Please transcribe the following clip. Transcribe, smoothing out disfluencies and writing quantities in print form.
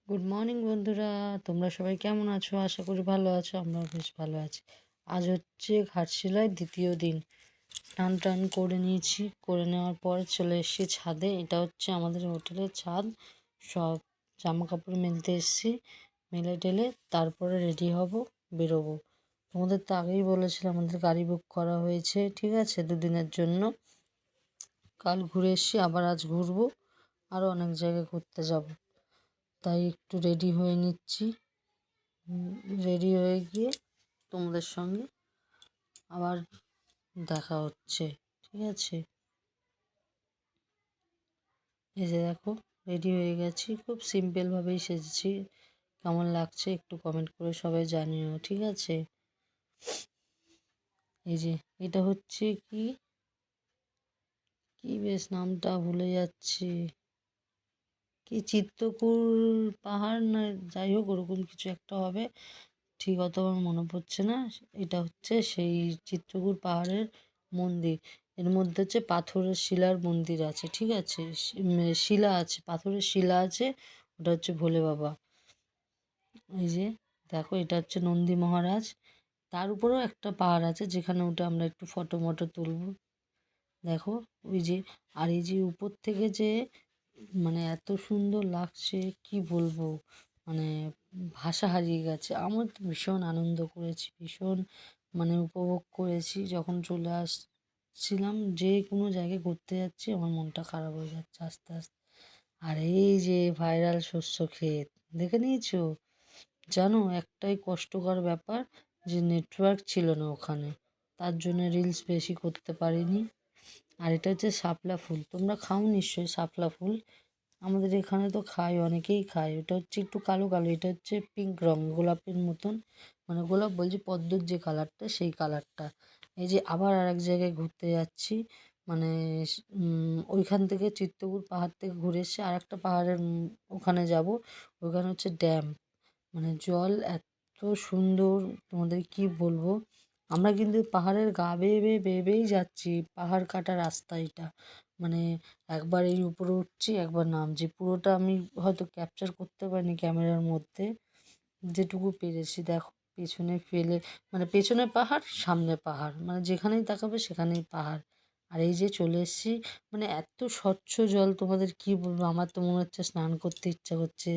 Good morning বন্ধুরা, তোমরা সবাই কেমন আছো? আশা করি ভালো আছো। আমরাও বেশ ভালো আছি। আজ হচ্ছে ঘাটশিলায় দ্বিতীয় দিন। স্নান টান করে নিয়েছি, করে নেওয়ার পর চলে এসেছি ছাদে। এটা হচ্ছে আমাদের হোটেলের ছাদ। সব জামা কাপড় মেলতে এসেছি, মেলে টেলে তারপরে রেডি হব, বেরোবো। তোমাদের তো আগেই বলেছিলাম আমাদের গাড়ি বুক করা হয়েছে, ঠিক আছে, দুদিনের জন্য। কাল ঘুরে এসেছি, আবার আজ ঘুরবো, আরও অনেক জায়গায় ঘুরতে যাব। তাই একটু রেডি হয়ে নিচ্ছি। রেডি হয়ে গিয়ে তোমাদের সঙ্গে আবার দেখা হচ্ছে, ঠিক আছে। এই যে দেখো, রেডি হয়ে গেছি, খুব সিম্পলভাবেই সেজেছি। কেমন লাগছে একটু কমেন্ট করে সবাই জানিও, ঠিক আছে। এই যে এটা হচ্ছে কি কি বেশ নামটা ভুলে যাচ্ছি, কি চিত্রকূট পাহাড় না যাই হোক ওরকম কিছু একটা হবে, ঠিক অত আমার মনে পড়ছে না। এটা হচ্ছে সেই চিত্রকূট পাহাড়ের মন্দির। এর মধ্যে হচ্ছে পাথরের শিলার মন্দির আছে, ঠিক আছে। শিলা আছে, পাথরের শিলা আছে। ওটা হচ্ছে ভোলে বাবা। এই যে দেখো, এটা হচ্ছে নন্দী মহারাজ। তার উপরেও একটা পাহাড় আছে যেখানে উঠে আমরা একটু ফটো মটো তুলব। দেখো ওই যে, আর এই যে উপর থেকে যে মানে এত সুন্দর লাগছে কি বলবো, মানে ভাষা হারিয়ে গেছে। আমার তো ভীষণ আনন্দ করেছি, ভীষণ মানে উপভোগ করেছি। যখন চলে আসছিলাম, যে কোনো জায়গায় ঘুরতে যাচ্ছি আমার মনটা খারাপ হয়ে যাচ্ছে আস্তে আস্তে। আর এই যে ভাইরাল শস্য ক্ষেত দেখে নিয়েছো? জানো, একটাই কষ্টকর ব্যাপার যে নেটওয়ার্ক ছিল না ওখানে, তার জন্য রিলস বেশি করতে পারিনি। আর এটা হচ্ছে শাপলা ফুল, তোমরা খাও নিশ্চয়ই শাপলা ফুল। আমাদের এখানে তো খায়, অনেকেই খায়। ওটা হচ্ছে একটু কালো কালো, এটা হচ্ছে পিঙ্ক রং, গোলাপের মতন। মানে গোলাপ বলছি, পদ্মর যে কালারটা সেই কালারটা। এই যে আবার আর এক জায়গায় ঘুরতে যাচ্ছি, মানে ওইখান থেকে চিত্রকূট পাহাড় থেকে ঘুরে এসে আর একটা পাহাড়ের ওখানে যাব। ওখানে হচ্ছে ড্যাম, মানে জল এত সুন্দর, তোমাদের কি বলবো। আমরা কিন্তু পাহাড়ের গা বেয়ে বেয়ে বেয়ে বেয়েই যাচ্ছি, পাহাড় কাটা রাস্তা এটা। মানে একবার এই উপরে উঠছি, একবার নামছি, পুরোটা আমি হয়তো ক্যাপচার করতে পারিনি ক্যামেরার মধ্যে, যেটুকু পেরেছি। দেখো পেছনে ফেলে, মানে পেছনে পাহাড় সামনে পাহাড়, মানে যেখানেই তাকাবে সেখানেই পাহাড়। আর এই যে চলে এসেছি, মানে এত স্বচ্ছ জল, তোমাদের কি বলবো, আমার তো মনে হচ্ছে স্নান করতে ইচ্ছা করছে।